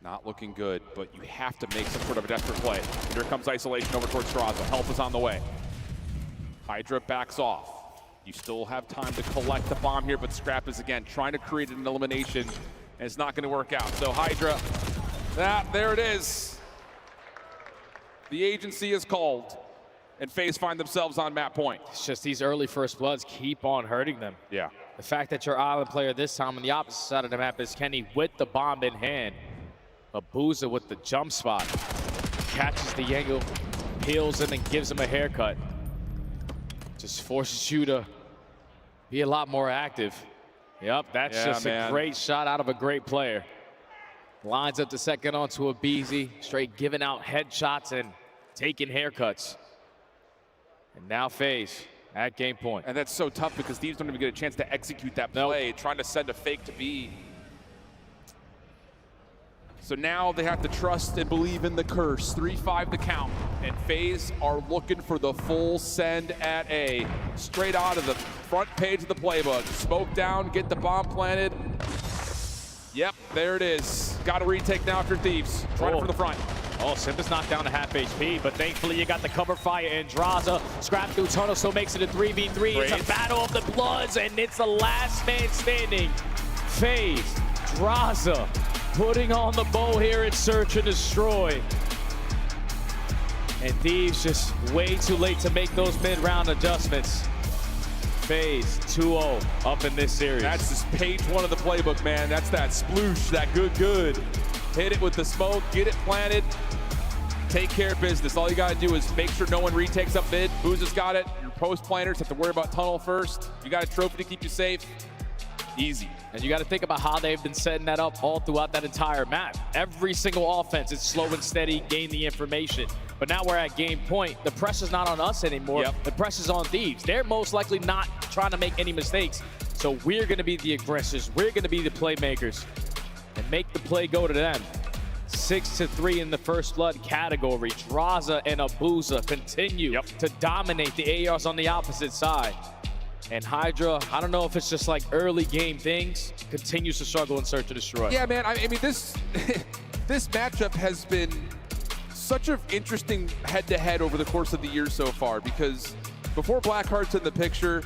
Not looking good, but you have to make some sort of a desperate play. Here comes isolation over towards Draza. Help is on the way. Hydra backs off. You still have time to collect the bomb here, but Scrap is again trying to create an elimination and it's not going to work out. So Hydra, there it is. The agency is called, and FaZe find themselves on map point. It's just these early first bloods keep on hurting them. Yeah. The fact that your island player this time on the opposite side of the map is Kenny with the bomb in hand. Abuza with the jump spot. Catches the angle, peels in and gives him a haircut. Just forces you to be a lot more active. Yep, that's just a great shot out of a great player. Lines up the second onto a BZ, straight giving out headshots and taking haircuts. And now FaZe at game point. And that's so tough because Thieves don't even get a chance to execute that play, trying to send a fake to B. So now they have to trust and believe in the curse. 3-5 the count. And FaZe are looking for the full send at A. Straight out of the front page of the playbook. Smoke down, get the bomb planted. Yep, there it is. Got to retake now after Thieves. Trying for the front. Oh, Simba's knocked down to half HP, but thankfully you got the cover fire, and Draza scrap through tunnel, so makes it a 3v3. It's a battle of the Bloods, and it's the last man standing. FaZe, Draza, putting on the bow here at Search and Destroy. And Thieves just way too late to make those mid-round adjustments. FaZe 2-0 up in this series. That's just page one of the playbook, man. That's that sploosh, that good. Hit it with the smoke, get it planted, take care of business. All you gotta do is make sure no one retakes up mid. Booza's got it. Your post planners have to worry about tunnel first. You got a trophy to keep you safe. Easy. And you got to think about how they've been setting that up all throughout that entire map. Every single offense is slow and steady, gain the information. But now we're at game point. The pressure's not on us anymore. The pressure's on Thieves. They're most likely not trying to make any mistakes. So we're going to be the aggressors. We're going to be the playmakers and make the play go to them. 6-3 in the first blood category. Draza and Abuza continue to dominate the ARs on the opposite side. And Hydra, I don't know if it's just like early game things, continues to struggle in Search and Destroy. Yeah, man, I mean, this this matchup has been such an interesting head-to-head over the course of the year so far, because before Blackheart's in the picture,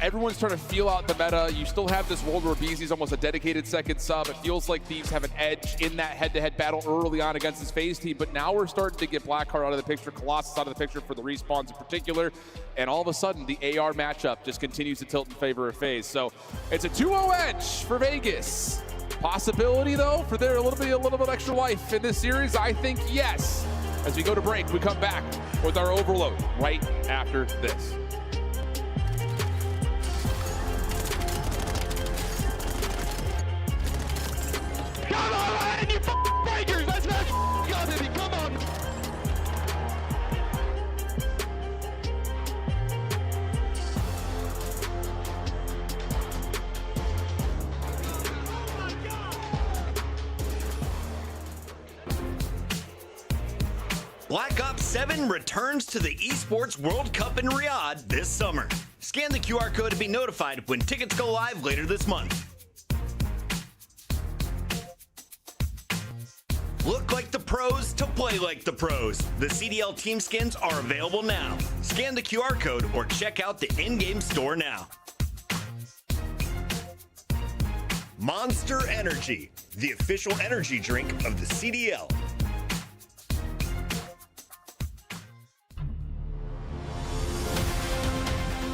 everyone's trying to feel out the meta. You still have this world where BZ's almost a dedicated second sub. It feels like Thieves have an edge in that head-to-head battle early on against this FaZe team, but now we're starting to get Blackheart out of the picture, Colossus out of the picture for the respawns in particular, and all of a sudden the AR matchup just continues to tilt in favor of FaZe. So it's a 2-0 edge for Vegas. Possibility though for there a little bit extra life in this series? I think yes. As we go to break, we come back with our overload right after this. Come on, man, you breakers! Let's go, baby, come on! Black Ops 7 returns to the Esports World Cup in Riyadh this summer. Scan the QR code to be notified when tickets go live later this month. Look like the pros to play like the pros. The CDL team skins are available now. Scan the QR code or check out the in-game store now. Monster Energy, the official energy drink of the CDL.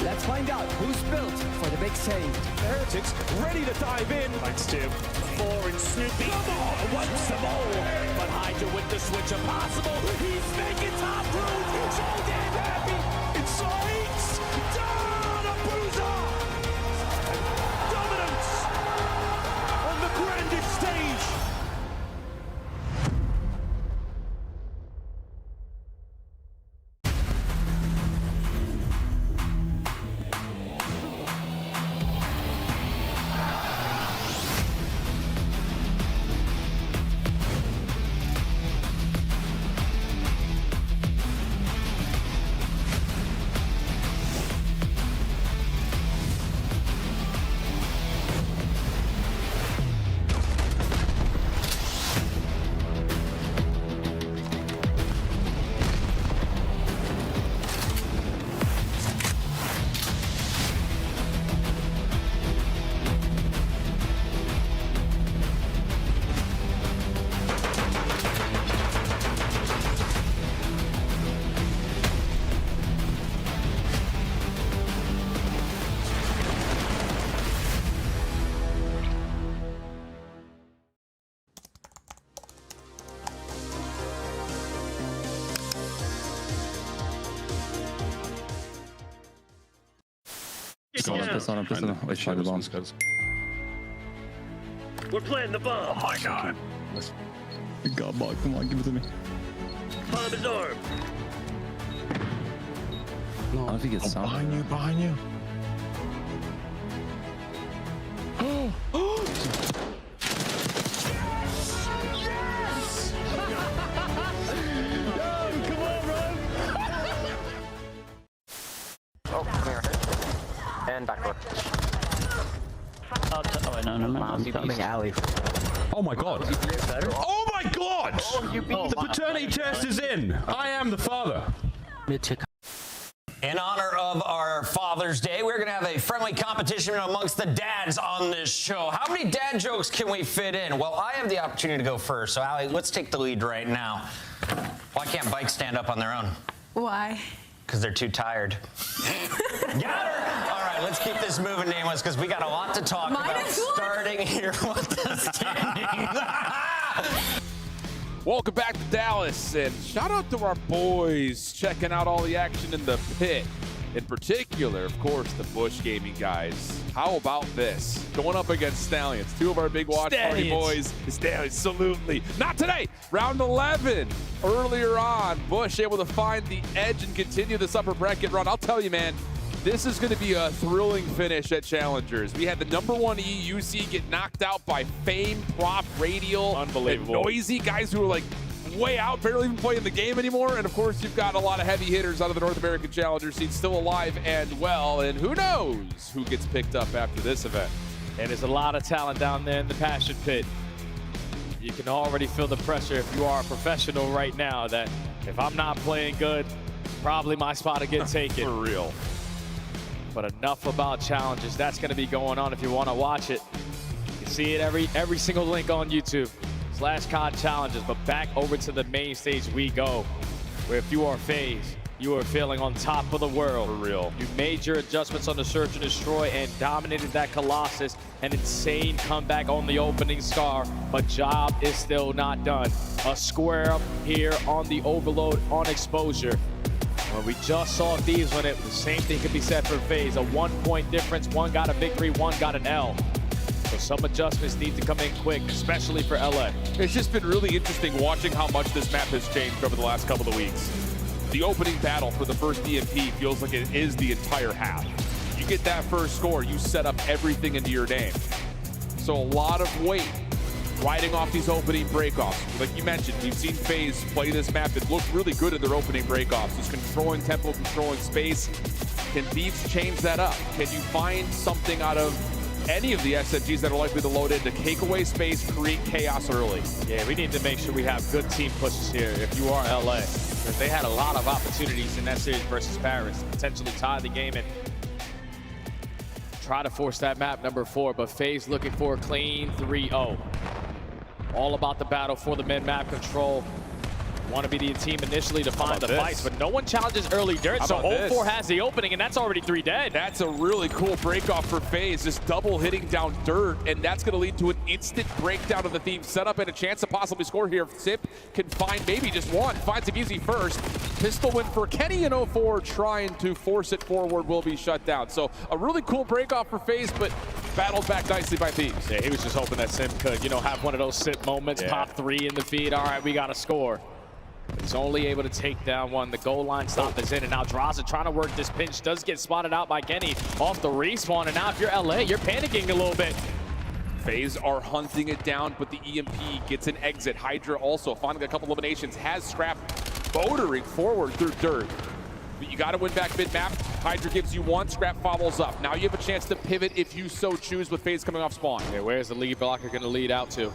Let's find out who's built for the big save. Heretics ready to dive in. Thanks, Tim. Four and Snoopy. Come on, wants some more. But Hydra with the switch impossible. He's making top room. So damn happy. It's Saints. Down Abuza. Dominance on the grandest stage. Pistol. Wait, find the bomb. We're planting the bomb. Oh my god. God, ball, come on, give it to me. Bomb is armed. I don't know if he gets sound. Behind you. Oh, come here. And backdoor. Oh my god. Oh my god! The paternity test is in. I am the father. In honor of our Father's Day, we're going to have a friendly competition amongst the dads on this show. How many dad jokes can we fit in? Well, I have the opportunity to go first. So, Allie, let's take the lead right now. Why can't bikes stand up on their own? Why? Because they're too tired. Got her! All right, let's keep this moving, Nameless, because we got a lot to talk about starting here with the standings. Welcome back to Dallas, and shout out to our boys checking out all the action in the pit. In particular, of course, the Bush Gaming guys. How about this? Going up against Stallions, two of our big watch party boys. Stallions, absolutely. Not today. Round 11. Earlier on, Bush able to find the edge and continue this upper bracket run. I'll tell you, man, this is going to be a thrilling finish at Challengers. We had the #1 EUC get knocked out by Fame, Prop, Radial, Unbelievable. and Noisy, guys who are like way out, barely even playing the game anymore. And of course, you've got a lot of heavy hitters out of the North American Challenger scene still alive and well. And who knows who gets picked up after this event. And there's a lot of talent down there in the passion pit. You can already feel the pressure if you are a professional right now that if I'm not playing good, probably my spot will get taken. For real. But enough about challenges. That's going to be going on if you want to watch it. You can see it every single link on YouTube. /COD challenges, but back over to the main stage we go, where if you are FaZe, you are feeling on top of the world. For real. You made your adjustments on the Search and Destroy and dominated that Colossus. An insane comeback on the opening scar, but job is still not done. A square up here on the Overload on Exposure. Well, we just saw Thieves win it. The same thing could be said for FaZe. A 1-point difference. One got a victory, one got an L. So some adjustments need to come in quick, especially for LA. It's just been really interesting watching how much this map has changed over the last couple of weeks. The opening battle for the first EMP feels like it is the entire half. You get that first score, you set up everything into your name. So a lot of weight riding off these opening breakoffs. Like you mentioned, we've seen FaZe play this map. It looked really good in their opening breakoffs. Just controlling tempo, controlling space. Can Thieves change that up? Can you find something out of any of the SMGs that are likely to load in to take away space, create chaos early? Yeah, we need to make sure we have good team pushes here if you are LA. Because they had a lot of opportunities in that series versus Paris to potentially tie the game and try to force that map #4. But FaZe looking for a clean 3-0. All about the battle for the mid-map control. Want to be the team initially to find the fights, but no one challenges early dirt, so Hole 4 has the opening, and that's already 3 dead. That's a really cool breakoff for FaZe, just double hitting down dirt, and that's going to lead to an instant breakdown of the theme setup and a chance to possibly score here. If Zip can find maybe just one, finds him easy first. Pistol win for Kenny in 04, trying to force it forward, will be shut down. So a really cool breakoff for FaZe, but battled back nicely by Thieves. Yeah, he was just hoping that Sim could, you know, have one of those Sip moments, pop 3 in the feed. All right, we got to score. He's only able to take down one. The goal line stop is in, and now Draza trying to work this pinch. Does get spotted out by Kenny off the respawn, and now if you're LA, you're panicking a little bit. FaZe are hunting it down, but the EMP gets an exit. Hydra also finding a couple eliminations, has Scrap motoring forward through dirt. But you got to win back mid-map. Hydra gives you one, Scrap follows up. Now you have a chance to pivot if you so choose with FaZe coming off spawn. Yeah, where's the lead blocker going to lead out to?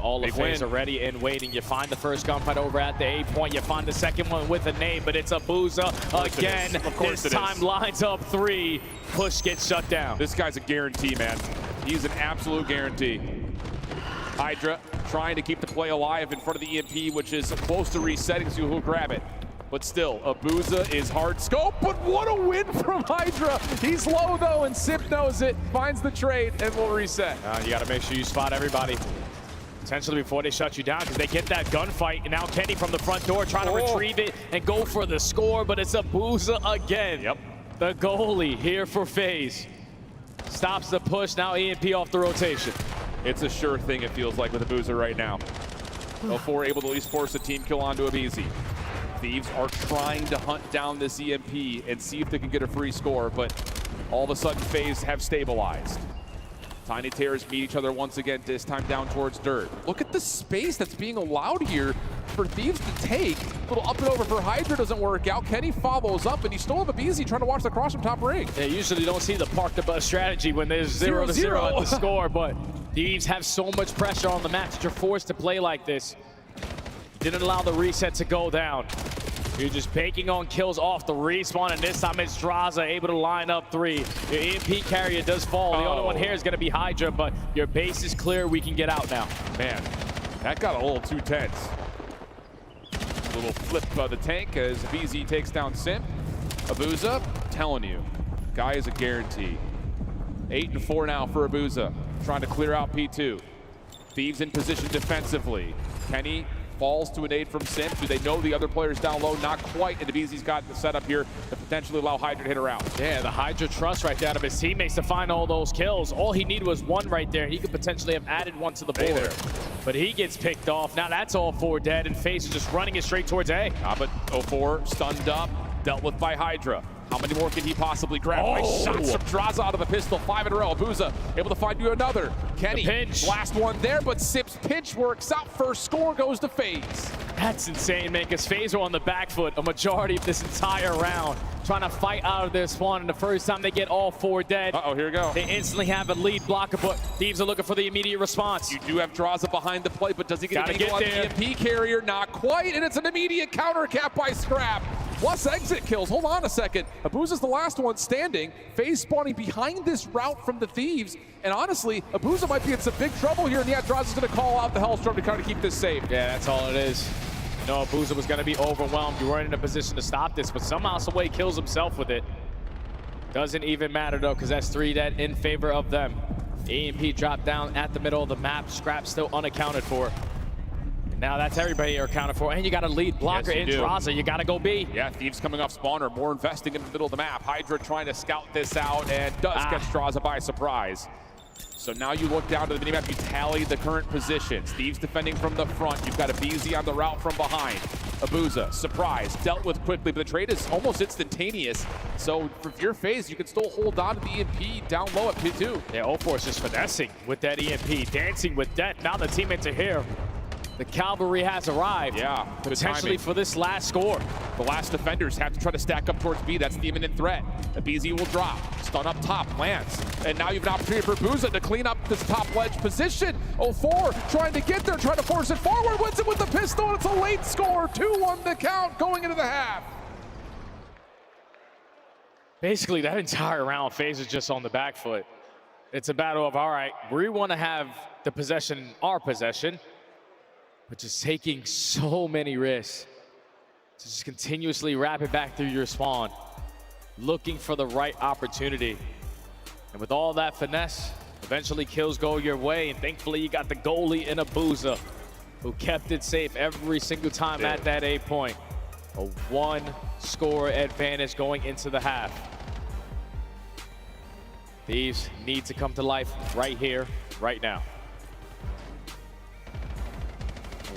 All of FaZe are ready and waiting. You find the first gunfight over at the A point. You find the second one with a name, but it's a Booza again. This time lines up 3. Push gets shut down. This guy's a guarantee, man. He's an absolute guarantee. Hydra trying to keep the play alive in front of the EMP, which is close to resetting, so he'll grab it. But still, Abuza is hard scope, but what a win from Hydra. He's low though, and Sip knows it, finds the trade, and will reset. You got to make sure you spot everybody. Potentially before they shut you down, because they get that gunfight, and now Kenny from the front door trying to retrieve it and go for the score, but it's Abuza again. Yep. the goalie here for FaZe. Stops the push, now EMP off the rotation. It's a sure thing, it feels like, with Abuza right now. 04 able to at least force a team kill onto Abizi. Thieves are trying to hunt down this EMP and see if they can get a free score, but all of a sudden FaZe have stabilized. Tiny Terrors meet each other once again, this time down towards dirt. Look at the space that's being allowed here for Thieves to take. A little up and over for Hydra doesn't work out. Kenny follows up, and you still have Abizi trying to watch the cross from top ring. Yeah, usually don't see the park the bus strategy when there's 0-0 at the score, but Thieves have so much pressure on the map that you're forced to play like this. Didn't allow the reset to go down. You're just banking on kills off the respawn, and this time it's Draza able to line up 3. Your EMP carrier does fall. The only one here is going to be Hydra, but your base is clear. We can get out now. Man, that got a little too tense. A little flip of the tank as BZ takes down Simp. Abuza, telling you, guy is a guarantee. 8-4 now for Abuza, trying to clear out P2. Thieves in position defensively. Kenny falls to a nade from Simp. Do they know the other players down low? Not quite, and BZ's got the setup here to potentially allow Hydra to hit her out. Yeah, the Hydra trust right there out of his teammates to find all those kills. All he needed was one right there. He could potentially have added one to the board. But he gets picked off. Now that's all 4 dead, and FaZe is just running it straight towards A. But 04 stunned up, dealt with by Hydra. How many more can he possibly grab? Nice shots from Draza out of the pistol, 5 in a row. Abuza able to find you another. Kenny, last one there, but Simp's pinch works out. First score goes to FaZe. That's insane, man, because FaZe are on the back foot a majority of this entire round, trying to fight out of their spawn, and the first time they get all 4 dead. Here we go. They instantly have a lead blocker, but Thieves are looking for the immediate response. You do have Draza behind the plate, but does he get an angle on the EMP carrier? Not quite, and it's an immediate counter cap by Scrap. Plus exit kills. Hold on a second. Abuza's the last one standing. FaZe spawning behind this route from the Thieves. And honestly, Abuza might be in some big trouble here. And yeah, Draza's going to call out the Hellstorm to kind of keep this safe. Yeah, that's all it is. You know, Abuza was going to be overwhelmed. You weren't in a position to stop this, but somehow, some way, kills himself with it. Doesn't even matter, though, because that's 3 dead in favor of them. EMP dropped down at the middle of the map. Scrap still unaccounted for. Now that's everybody you're accounted for, and you got a lead blocker in Draza. You got to go B. Yeah, Thieves coming off spawner, more investing in the middle of the map. Hydra trying to scout this out and does catch Draza by surprise. So now you look down to the minimap, you tally the current positions. Thieves defending from the front. You've got a BZ on the route from behind. Abuza, surprise, dealt with quickly, but the trade is almost instantaneous. So for your FaZe, you can still hold on to the EMP down low at P2. Yeah, 04 is just finessing with that EMP, dancing with that. Now the teammates are here. The cavalry has arrived. Yeah, potentially for this last score. The last defenders have to try to stack up towards B. That's the imminent threat. The BZ will drop. Stun up top, lands. And now you have an opportunity for Abuza to clean up this top ledge position. 04 trying to get there, trying to force it forward. Wins it with the pistol, and it's a late score. 2-1 the count going into the half. Basically, that entire round, FaZe is just on the back foot. It's a battle of, all right, we want to have the possession in our possession, but just taking so many risks to just continuously wrap it back through your spawn, looking for the right opportunity. And with all that finesse, eventually kills go your way, and thankfully you got the goalie in Abuza, who kept it safe every single time at that A point. A 1-score advantage going into the half. Thieves need to come to life right here, right now.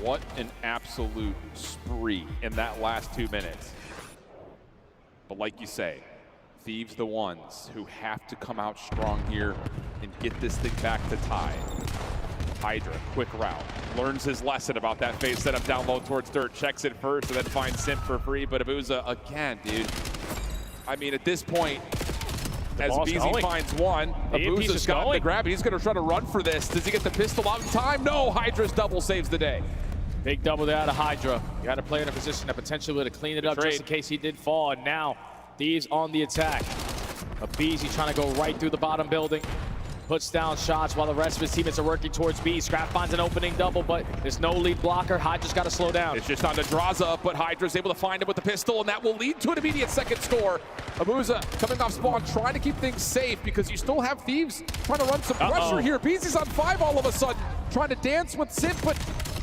What an absolute spree in that last 2 minutes. But like you say, Thieves the ones who have to come out strong here and get this thing back to tie. Hydra, quick route, learns his lesson about that phase setup down low towards dirt, checks it first and then finds Simp for free, but Abuza again, dude. I mean, at this point, as BZ finds one, Abuza's got the grab, he's gonna try to run for this. Does he get the pistol out in time? No, Hydra's double saves the day. Big double there out of Hydra. You had to play in a position that potentially would have cleaned it up just in case he did fall. And now, Thieves on the attack. BZ trying to go right through the bottom building. Puts down shots while the rest of his teammates are working towards B. Scrap finds an opening double, but there's no lead blocker. Hydra's got to slow down. It's just on to Draza, but Hydra's able to find him with the pistol, and that will lead to an immediate second score. Abuza coming off spawn, trying to keep things safe because you still have Thieves trying to run some pressure here. BZ's on 5 all of a sudden, trying to dance with Simp, but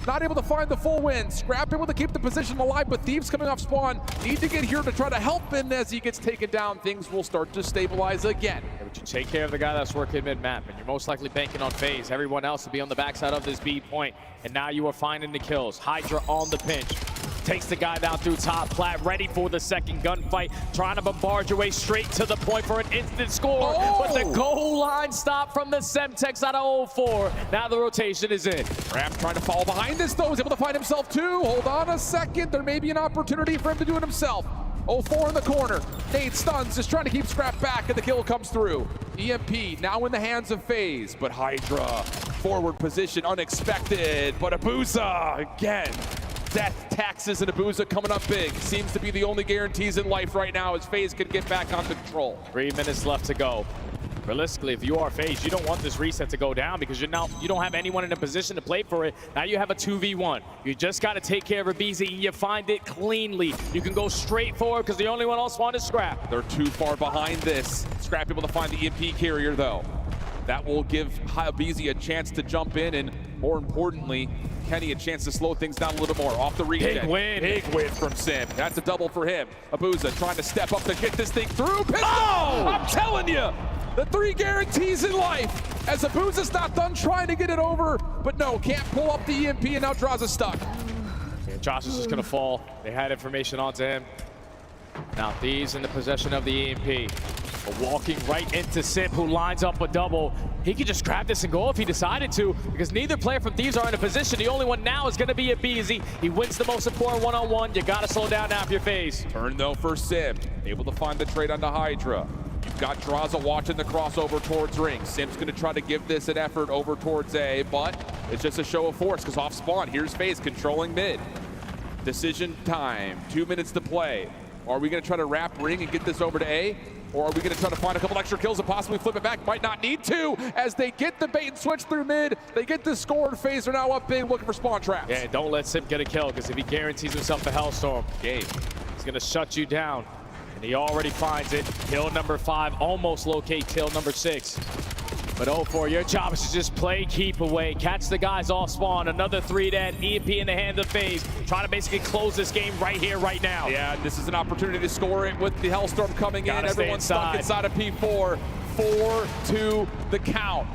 not able to find the full win. Scrap able to keep the position alive, but Thieves coming off spawn need to get here to try to help him. As he gets taken down, things will start to stabilize again. Yeah, but you take care of the guy that's working mid-map, and you're most likely banking on FaZe. Everyone else will be on the backside of this B point, and now you are finding the kills. Hydra on the pinch. Takes the guy down through top plat, ready for the second gunfight, trying to bombard your way straight to the point for an instant score. But the goal line stop from the Semtex out of 04. Now the rotation is in. Ram trying to fall behind this though, is able to find himself two. Hold on a second, there may be an opportunity for him to do it himself. 04 in the corner, Nate stuns, just trying to keep Scrap back, and the kill comes through. EMP now in the hands of FaZe, but Hydra, forward position, unexpected, but Abuza again. Death, taxes, and Abuza coming up big. Seems to be the only guarantees in life right now as FaZe can get back onto control. 3 minutes left to go. Realistically, if you are FaZe, you don't want this reset to go down because you don't have anyone in a position to play for it. Now you have a 2v1. You just got to take care of Abizi, and you find it cleanly. You can go straight forward because the only one else wants is Scrap. They're too far behind this. Scrap able to find the EMP carrier though. That will give Abizi a chance to jump in, and more importantly, Kenny a chance to slow things down a little more. Off the regen. Big win from Sim. That's a double for him. Abuza trying to step up to get this thing through. Pistol! Oh! I'm telling you, the 3 guarantees in life. As Abuza's not done trying to get it over, but no, can't pull up the EMP, and now Draws is stuck. Yeah, Josh is just gonna fall. They had information onto him. Now Thieves in the possession of the EMP. But walking right into Sim, who lines up a double. He could just grab this and go if he decided to, because neither player from Thieves are in a position. The only one now is going to be Abizi. He wins the most important one-on-one. You got to slow down now if you're FaZe. Turn though for Sim. Able to find the trade onto Hydra. You've got Draza watching the crossover towards Ring. Sim's going to try to give this an effort over towards A, but it's just a show of force because off spawn, here's FaZe controlling mid. Decision time, 2 minutes to play. Are we going to try to wrap Ring and get this over to A? Or are we going to try to find a couple extra kills and possibly flip it back? Might not need to, as they get the bait and switch through mid. They get the score, and FaZe are now up big looking for spawn traps. Yeah, don't let Sim get a kill, because if he guarantees himself a Hellstorm, Gabe, he's going to shut you down. And he already finds it. Kill number 5, almost locate kill number 6. But 04, your job is to just play keep away, catch the guys off spawn. Another 3 dead, EMP in the hand of FaZe, trying to basically close this game right here, right now. Yeah, this is an opportunity to score it with the Hellstorm coming in. Everyone's stuck inside of P4. 4-2 the count.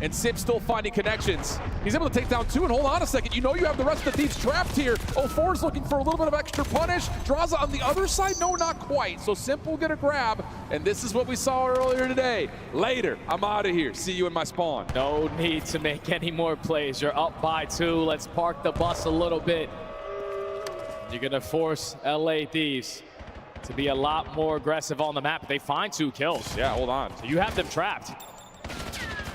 And Sim still finding connections. He's able to take down 2, and hold on a second. You know you have the rest of the Thieves trapped here. 04 is looking for a little bit of extra punish. Draza on the other side, no, not quite. So Simp will get a grab, and this is what we saw earlier today. Later, I'm out of here. See you in my spawn. No need to make any more plays. You're up by 2. Let's park the bus a little bit. You're gonna force LA Thieves to be a lot more aggressive on the map. They find 2 kills. Yeah, hold on. So you have them trapped.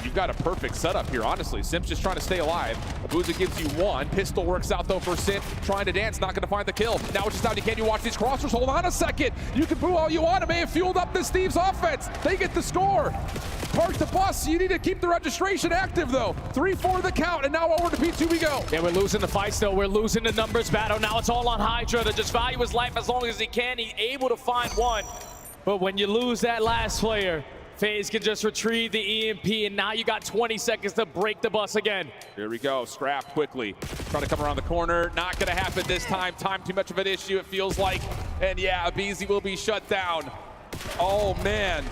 You've got a perfect setup here, honestly. Sim's just trying to stay alive. Abuza gives you 1. Pistol works out, though, for Sim. Trying to dance, not going to find the kill. Now it's just down to can you watch these crossers? Hold on a second. You can boo all you want. It may have fueled up this Thieves offense. They get the score. Park the bus. You need to keep the registration active, though. 3-4 the count, and now over to P2 we go. Yeah, we're losing the fights, though. We're losing the numbers battle. Now it's all on Hydra to just value his life as long as he can. He's able to find 1. But when you lose that last player, FaZe can just retrieve the EMP, and now you got 20 seconds to break the bus again. Here we go. Scrap quickly. Trying to come around the corner. Not going to happen this time. Time too much of an issue, it feels like. And yeah, Abizi will be shut down. Oh, man.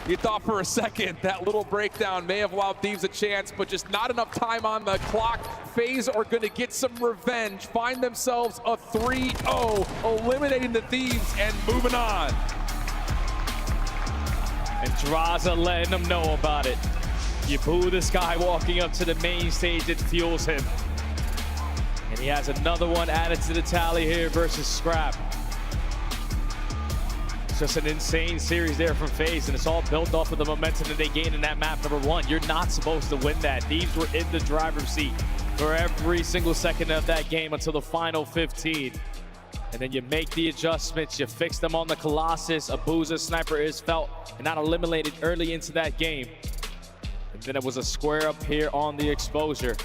You thought for a second that little breakdown may have allowed Thieves a chance, but just not enough time on the clock. FaZe are going to get some revenge, find themselves a 3-0, eliminating the Thieves and moving on. And Draza letting them know about it. You boo this guy walking up to the main stage, it fuels him. And he has another one added to the tally here versus Scrap. It's just an insane series there from FaZe, and it's all built off of the momentum that they gained in that map number 1. You're not supposed to win that. Thieves were in the driver's seat for every single second of that game until the final 15. And then you make the adjustments, you fix them on the Colossus. Abuza sniper is felt and not eliminated early into that game. And then it was a square up here on the exposure.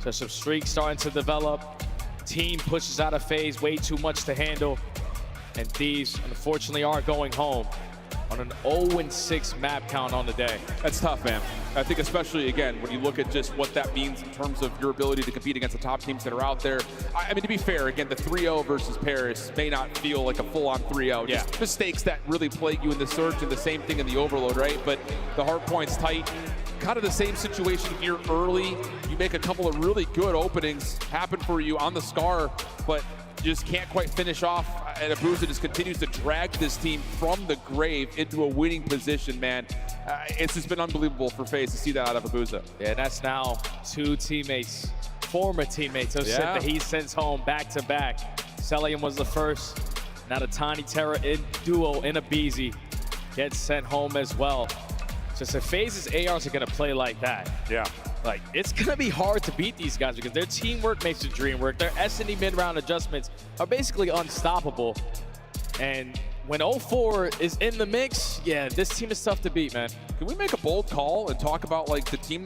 So some streaks starting to develop. Team pushes out of FaZe, way too much to handle. And Thieves, unfortunately, are going home. on an 0-6 map count on the day. That's tough, man. I think especially, again, when you look at just what that means in terms of your ability to compete against the top teams that are out there. I mean, to be fair, again, the 3-0 versus Paris may not feel like a full-on 3-0. Yeah. Just mistakes that really plague you in the Surge, and the same thing in the Overload, right? But the hard point's tight. Kind of the same situation here early. You make a couple of really good openings happen for you on the Scar, but you just can't quite finish off. And Abuza just continues to drag this team from the grave into a winning position, man. It's just been unbelievable for FaZe to see that out of Abuza. Yeah, and that's now 2 teammates, former teammates of Sith that he sends home back-to-back. Celium was the first. Now the Tiny Terra duo in Abizi gets sent home as well. Just if FaZe's ARs are going to play like that, like it's going to be hard to beat these guys because their teamwork makes the dream work. Their S&D mid-round adjustments are basically unstoppable. And when 04 is in the mix, yeah, this team is tough to beat, man. Can we make a bold call and talk about like the team that